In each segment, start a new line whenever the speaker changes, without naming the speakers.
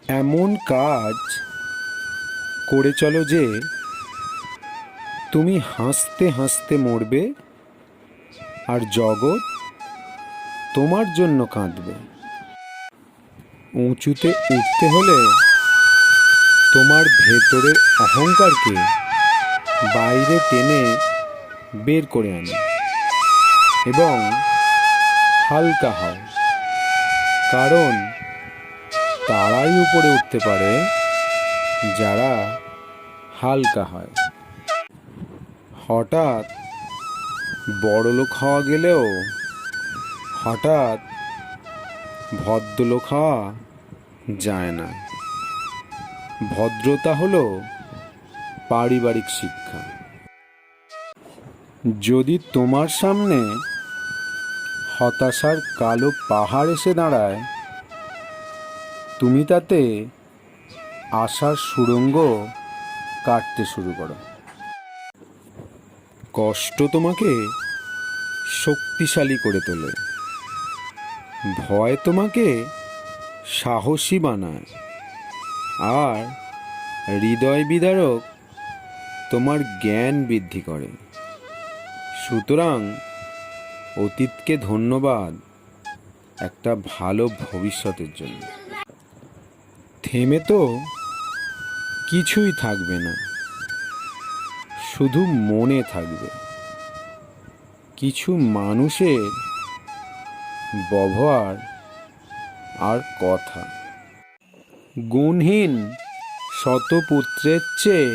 এমন কাজ করে চলো যে তুমি হাসতে হাসতে মরবে আর জগৎ তোমার জন্য কাঁদবে। উঁচুতে উঠতে হলে তোমার ভেতরের অহংকারকে বাইরে টেনে বের করে আনো এবং হালকা হও, কারণ তারাই উপরে উঠতে পারে যারা হালকা হয়। হঠাৎ বড়লোক হওয়া গেলেও হঠাৎ ভদ্রলোক হওয়া যায় না। ভদ্রতা হলো পারিবারিক শিক্ষা। যদি তোমার সামনে হতাশার কালো পাহাড় এসে দাঁড়ায়, তুমি তাতে আশার সুড়ঙ্গ কাটতে শুরু করো। কষ্ট তোমাকে শক্তিশালী করে তোলে, ভয় তোমাকে সাহসী বানায়, আর হৃদয় বিদারক তোমার জ্ঞান বৃদ্ধি করে। সুতরাং অতীতকে ধন্যবাদ একটা ভালো ভবিষ্যতের জন্য। থেমে তো কিছুই থাকবে না, শুধু মনে থাকবে কিছু মানুষের ব্যবহার আর কথা। গুণহীন শত পুত্রের চেয়ে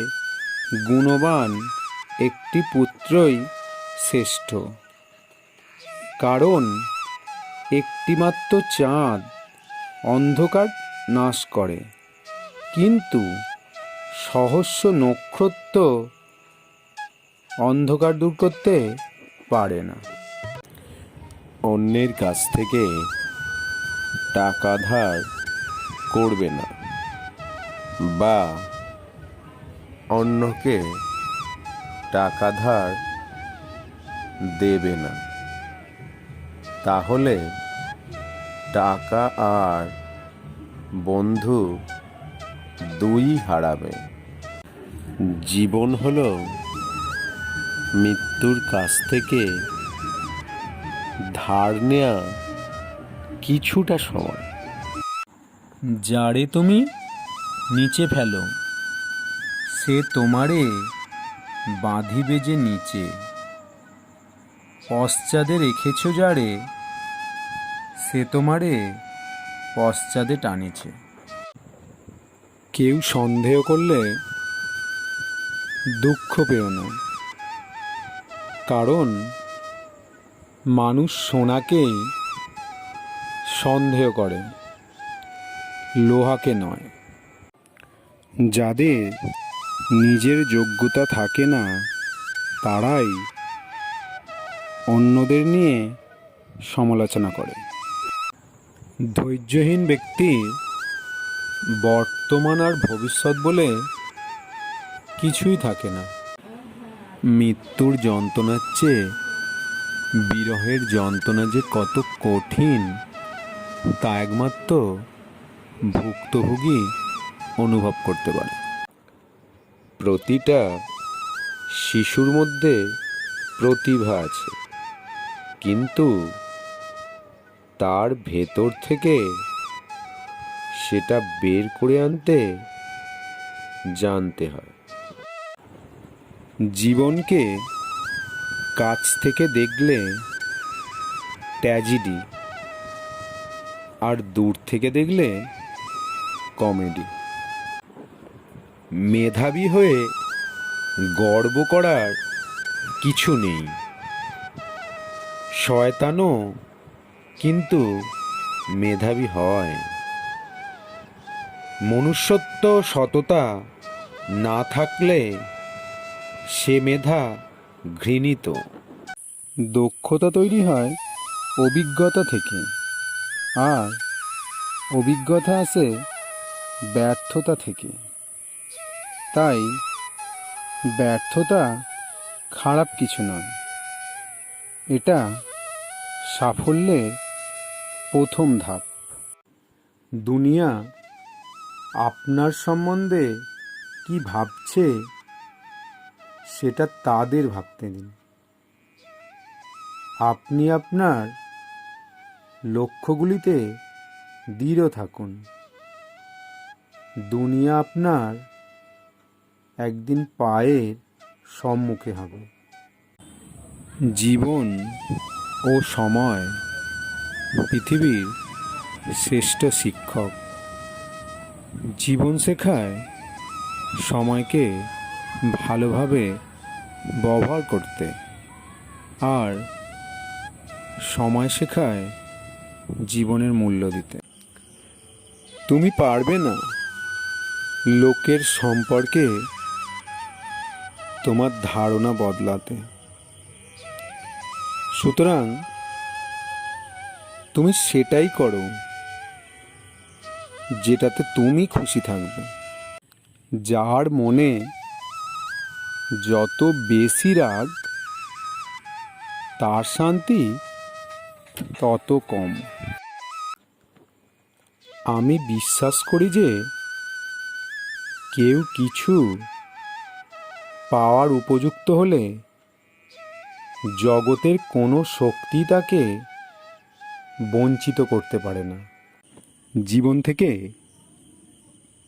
গুণবান একটি পুত্রই শ্রেষ্ঠ, কারণ একটিমাত্র চাঁদ অন্ধকার নাশ করে, কিন্তু সহস্র নক্ষত্র অন্ধকার দূর করতে পারে না। অন্যের কাছ থেকে টাকা ধার করবে না বা অন্যকে টাকা ধার দেবে না, তাহলে টাকা আর বন্ধু দুই হারাবে। জীবন হলো মৃত্যুর কাছ থেকে ধার নেয়া কিছুটা সময়। যারে তুমি নিচে ফেলো সে তোমারে বাঁধিবে যে নিচে, পশ্চাদে রেখেছ যারে সে তোমারে পশ্চাদে টানেছে। কেউ সন্দেহ করলে দুঃখ পেও না, কারণ মানুষ সোনাকেই সন্দেহ করে, লোহাকে নয়। যাদের নিজের যোগ্যতা থাকে না তারাই অন্যদের নিয়ে সমালোচনা করে। ধৈর্যহীন ব্যক্তির বর্তমান আর ভবিষ্যৎ বলে কিছুই থাকে না। মৃত্যুর যন্ত্রণার চেয়ে বিরহের যন্ত্রণা যে কত কঠিন তা একমাত্র ভুক্তভোগী অনুভব করতে পারে। প্রতিটা শিশুর মধ্যে প্রতিভা আছে, কিন্তু তার ভেতর থেকে সেটা বের করে আনতে জানতে হয়। জীবনকে কাছ থেকে দেখলে ট্র্যাজেডি, আর দূর থেকে দেখলে কমেডি। মেধাবী হয়ে গর্ব করার কিছু নেই, শয়তানও কিন্তু মেধাবী হয়। মনুষ্যত্ব সততা না থাকলে সে মেধা ঘৃণিত। দক্ষতা তৈরি হয় অভিজ্ঞতা থেকে, আর অভিজ্ঞতা আসে ব্যর্থতা থেকে। তাই ব্যর্থতা খারাপ কিছু নয়, এটা সাফল্যের প্রথম ধাপ। দুনিয়া আপনার সম্বন্ধে কি ভাবছে সেটা তাদের ভাবতে দিন। আপনি আপনার লক্ষ্যগুলিতে দৃঢ় থাকুন। দুনিয়া আপনার একদিন পায়ের সম্মুখে হবে। জীবন ও সময় পৃথিবীর শ্রেষ্ঠ শিক্ষক। জীবন শেখায় সময়কে ভালোভাবে ব্যবহার করতে, আর সময় শেখায় জীবনের মূল্য দিতে। তুমি পারবে না লোকের সম্পর্কে তোমার ধারণা বদলাতে। সুতরাং তুমি সেটাই করো যেটাতে তুমি খুশি থাকবে। যার মনে যত বেশি রাগ, তার শান্তি তত কম। আমি বিশ্বাস করি যে কেউ কিছু পাওয়ার উপযুক্ত হলে জগতের কোনো শক্তি তাকে বঞ্চিত করতে পারে না। জীবন থেকে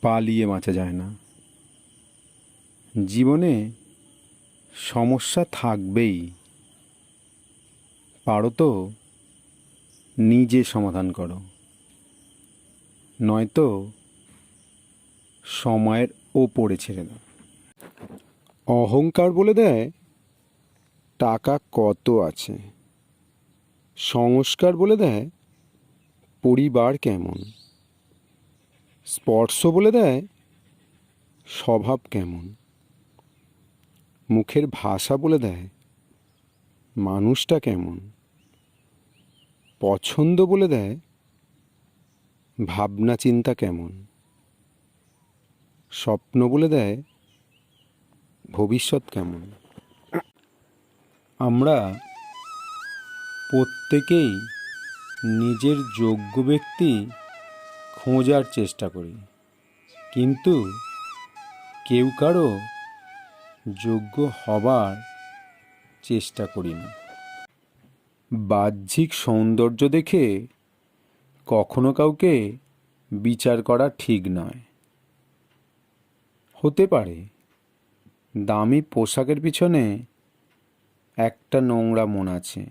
পালিয়ে বাঁচা যায় না। জীবনে সমস্যা থাকবেই, পারো তো নিজে সমাধান করো, নয়তো সময়ের ওপরে ছেড়ে দাও। অহংকার বলে দেয় টাকা কত আছে, সংস্কার বলে দেয় পরিবার কেমন, স্পর্শ বলে দেয় স্বভাব কেমন, মুখের ভাষা বলে দেয় মানুষটা কেমন, পছন্দ বলে দেয় ভাবনা চিন্তা কেমন, স্বপ্ন বলে দেয় ভবিষ্যৎ কেমন। আমরা প্রত্যেকেই নিজের যোগ্য ব্যক্তি খোঁজার চেষ্টা করি, কিন্তু কেউ কারো যোগ্য হবার চেষ্টা করি না। বাহ্যিক সৌন্দর্য দেখে কখনো কাউকে বিচার করা ঠিক নয়। হতে পারে দামি পোশাকের পিছনে একটা নোংরা মন আছে,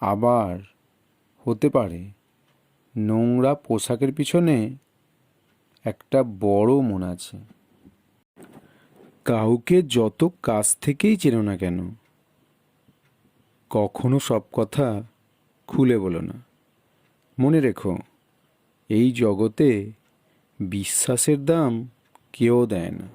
আবার হতে পারে নোংরা পোশাকের পিছনে একটা বড় মন আছে। কাউকে যত কাছ থেকেই চেনো না কেন, কখনো সব কথা খুলে বলো না। মনে রেখো, এই জগতে বিশ্বাসের দাম কেউ দেয় না।